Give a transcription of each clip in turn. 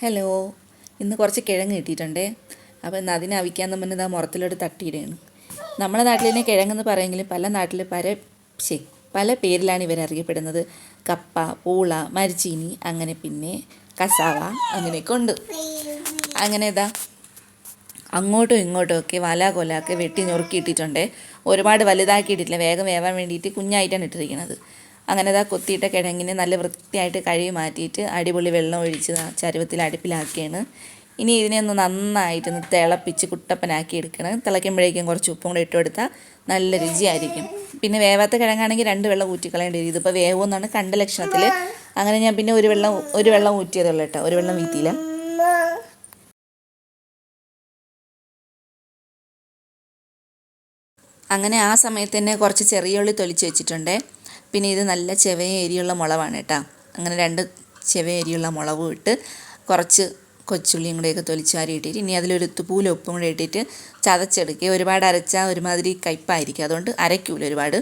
Hello, ഇന്ന് കുറച്ച് കിഴങ്ങ് കിട്ടിയിട്ടുണ്ടേ. അപ്പോൾ ഇന്ന് അതിനെ അവിക്കാന്ന് പറഞ്ഞത് ആ മുറത്തിലോട്ട് തട്ടിയിടുകയാണ്. നമ്മുടെ നാട്ടിലെ കിഴങ്ങെന്ന് പറയുമെങ്കിലും പല പേരിലാണ് ഇവരറിയപ്പെടുന്നത്. കപ്പ, പൂള, മരിച്ചീനി, അങ്ങനെ പിന്നെ കസാവ, അങ്ങനെയൊക്കെ ഉണ്ട്. അങ്ങനെ അങ്ങോട്ടും ഇങ്ങോട്ടും ഒക്കെ വല കൊലയൊക്കെ വെട്ടി ഞുറുക്കിയിട്ടിട്ടുണ്ട്. ഒരുപാട് വലുതാക്കിയിട്ടില്ല, വേഗം വേവാൻ വേണ്ടിയിട്ട് കുഞ്ഞായിട്ടാണ് ഇട്ടിരിക്കുന്നത്. അങ്ങനെ കൊത്തിയിട്ട കിഴങ്ങിനെ നല്ല വൃത്തിയായിട്ട് കഴുകി മാറ്റിയിട്ട് അടിപൊളി വെള്ളം ഒഴിച്ച് ചരുവത്തിൽ അടുപ്പിലാക്കിയാണ്. ഇനി ഇതിനെ ഒന്ന് നന്നായിട്ടൊന്ന് തിളപ്പിച്ച് കുട്ടപ്പനാക്കി എടുക്കണം. തിളയ്ക്കുമ്പോഴേക്കും കുറച്ച് ഉപ്പും കൂടെ ഇട്ട് കൊടുത്താൽ നല്ല രുചിയായിരിക്കും. പിന്നെ വേവാത്ത കിഴങ്ങാണെങ്കിൽ 2 വെള്ളം ഊറ്റിക്കളയേണ്ടി വരും. ഇതിപ്പോൾ വേവുമെന്നാണ് കണ്ട ലക്ഷണത്തിൽ. അങ്ങനെ ഞാൻ പിന്നെ ഒരു വെള്ളം ഊറ്റിയതുള്ളൂ കേട്ടോ, ഒരു വെള്ളം വീത്തിയില്ല. അങ്ങനെ ആ സമയത്ത് തന്നെ കുറച്ച് ചെറിയ ഉള്ളി തൊലിച്ച് വെച്ചിട്ടുണ്ട്. പിന്നെ ഇത് നല്ല ചെവയും എരിയുള്ള മുളകാണ് കേട്ടോ. അങ്ങനെ 2 ചെവയും എരിയുള്ള മുളകും ഇട്ട് കുറച്ച് കൊച്ചുള്ളിയും കൂടെയൊക്കെ തൊലിച്ചാരി ഇട്ടിട്ട് ഇനി അതിലൊരു പൂല ഉപ്പും കൂടെ ഇട്ടിട്ട് ചതച്ചെടുക്കുക. ഒരുപാട് അരച്ചാൽ ഒരുമാതിരി കയ്പ്പായിരിക്കും, അതുകൊണ്ട് അരയ്ക്കൂല ഒരുപാട്,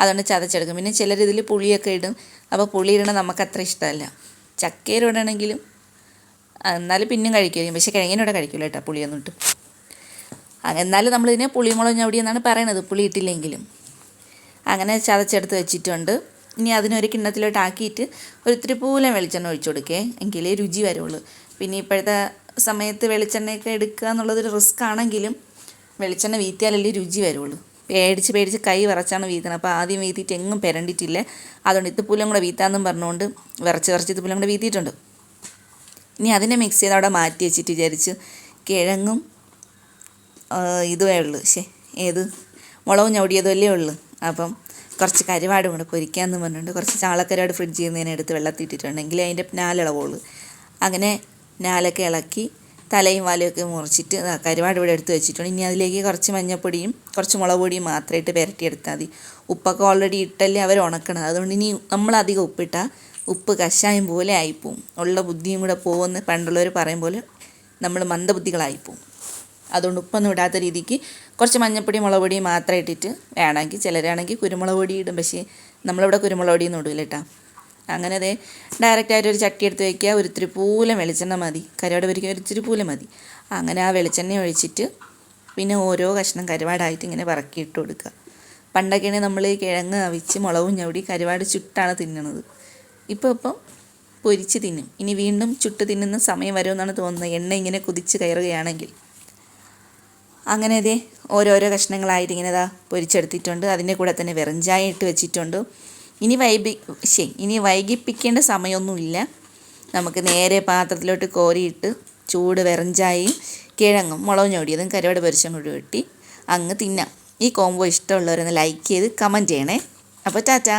അതുകൊണ്ട് ചതച്ചെടുക്കും. പിന്നെ ചിലരിതിൽ പുളിയൊക്കെ ഇടും. അപ്പോൾ പുളി ഇടണം നമുക്കത്ര ഇഷ്ടമല്ല. ചക്കയിൽ ഇടണമെങ്കിലും എന്നാലും പിന്നെയും കഴിക്കുമായിരിക്കും, പക്ഷേ കിഴങ്ങിനോടെ കഴിക്കില്ല കേട്ടോ പുളിയൊന്നും ഇട്ട്. എന്നാലും നമ്മളിതിനെ പുളിമുളക് ഞവടി എന്നാണ് പറയണത്, പുളി ഇട്ടില്ലെങ്കിലും. അങ്ങനെ ചതച്ചെടുത്ത് വെച്ചിട്ടുണ്ട്. ഇനി അതിനൊരു കിണ്ണത്തിലോട്ട് ആക്കിയിട്ട് ഒരിത്തിരി പൂലം വെളിച്ചെണ്ണ ഒഴിച്ചു കൊടുക്കേ, എങ്കിലേ രുചി വരുള്ളൂ. പിന്നെ ഇപ്പോഴത്തെ സമയത്ത് വെളിച്ചെണ്ണയൊക്കെ എടുക്കുക എന്നുള്ളതൊരു റിസ്ക് ആണെങ്കിലും വെളിച്ചെണ്ണ വീത്തിയാലല്ലേ രുചി വരുള്ളൂ. പേടിച്ച് കൈ വിറച്ചാണ് വീത്തുന്നത്. അപ്പോൾ ആദ്യം വീത്തിയിട്ട് എങ്ങും പെരണ്ടിട്ടില്ല. അതുകൊണ്ട് ഇത്തുപൂലം കൂടെ വീത്താന്നും പറഞ്ഞുകൊണ്ട് വിറച്ച് ഇത്തുപൂലം കൂടെ വീത്തിയിട്ടുണ്ട്. ഇനി അതിനെ മിക്സ് ചെയ്ത് അവിടെ മാറ്റി വെച്ചിട്ട് വിചാരിച്ച് കിഴങ്ങും ഇതുവേ ഉള്ളൂ, മുളകും ഞൊടിയതല്ലേ ഉള്ളൂ. അപ്പം കുറച്ച് കരുവാടും കൂടെ പൊരിക്കാമെന്ന് പറഞ്ഞിട്ടുണ്ട്. കുറച്ച് ചാളക്കരുവാട് ഫ്രിഡ്ജിൽ നിന്ന് തന്നെ എടുത്ത് വെള്ളത്തിട്ടിട്ടുണ്ടെങ്കിൽ അതിൻ്റെ നാലിളവുള്ളൂ. അങ്ങനെ നാലൊക്കെ ഇളക്കി തലയും വാലയൊക്കെ മുറിച്ചിട്ട് കരുവാട് ഇവിടെ എടുത്ത് വെച്ചിട്ടുണ്ട്. ഇനി അതിലേക്ക് കുറച്ച് മഞ്ഞൾപ്പൊടിയും കുറച്ച് മുളക് പൊടിയും മാത്രമായിട്ട് പുരട്ടിയെടുത്താൽ മതി. ഉപ്പൊക്കെ ഓൾറെഡി ഇട്ടല്ലേ അവർ ഉണക്കണം. അതുകൊണ്ട് ഇനി നമ്മളധികം ഉപ്പിട്ടാൽ ഉപ്പ് കഷായം പോലെ ആയിപ്പോവും. ഉള്ള ബുദ്ധിയും കൂടെ പോകുമെന്ന് പണ്ടുള്ളവർ പറയും പോലെ നമ്മൾ മന്ദബുദ്ധികളായിപ്പോവും. അതുകൊണ്ട് ഉപ്പൊന്നും ഇടാത്ത രീതിക്ക് കുറച്ച് മഞ്ഞൾപ്പൊടി മുളക് പൊടി മാത്രം ഇട്ടിട്ട് വേണമെങ്കിൽ ചിലരാണെങ്കിൽ കുരുമുളക് പൊടി ഇടും, പക്ഷേ നമ്മളിവിടെ കുരുമുളക് പൊടിയൊന്നും ഇടില്ല കേട്ടോ. അങ്ങനെ ഡയറക്റ്റായിട്ട് ഒരു ചട്ടി എടുത്ത് വയ്ക്കുക. ഒരിത്തിരി പൂലം വെളിച്ചെണ്ണ മതി, കരുവാട് പൊരിക്കാൻ ഒരിത്തിരി പൂലം മതി. അങ്ങനെ ആ വെളിച്ചെണ്ണ ഒഴിച്ചിട്ട് പിന്നെ ഓരോ കഷ്ണം കരുവാടായിട്ട് ഇങ്ങനെ പറക്കിയിട്ട് കൊടുക്കുക. പണ്ടൊക്കെയാണെങ്കിൽ നമ്മൾ ഈ കിഴങ്ങ് അവിച്ച് മുളകും ഞവടി കരുവാട് ചുട്ടാണ് തിന്നണത്. ഇപ്പം പൊരിച്ച് തിന്നും. ഇനി വീണ്ടും ചുട്ട് തിന്നുന്ന സമയം വരുമെന്നാണ് തോന്നുന്നത്, എണ്ണ ഇങ്ങനെ കുതിച്ച് കയറുകയാണെങ്കിൽ. അങ്ങനെ ഓരോരോ കഷ്ണങ്ങളായിട്ട് ഇങ്ങനെ പൊരിച്ചെടുത്തിട്ടുണ്ട്. അതിൻ്റെ കൂടെ തന്നെ വെറുംചായ ഇട്ട് വെച്ചിട്ടുണ്ട്. ഇനി വൈകിപ്പിക്കേണ്ട സമയമൊന്നുമില്ല. നമുക്ക് നേരെ പാത്രത്തിലോട്ട് കോരിയിട്ട് ചൂട് വെറുംചായയും കിഴങ്ങും മുളകും ഞൊടിയതും കരുവാട് പൊരിച്ചും കൂടി വെട്ടി അങ്ങ് തിന്നാം. ഈ കോംബോ ഇഷ്ടമുള്ളവരൊന്ന് ലൈക്ക് ചെയ്ത് കമൻറ്റ് ചെയ്യണേ. അപ്പോൾ ടാറ്റാ.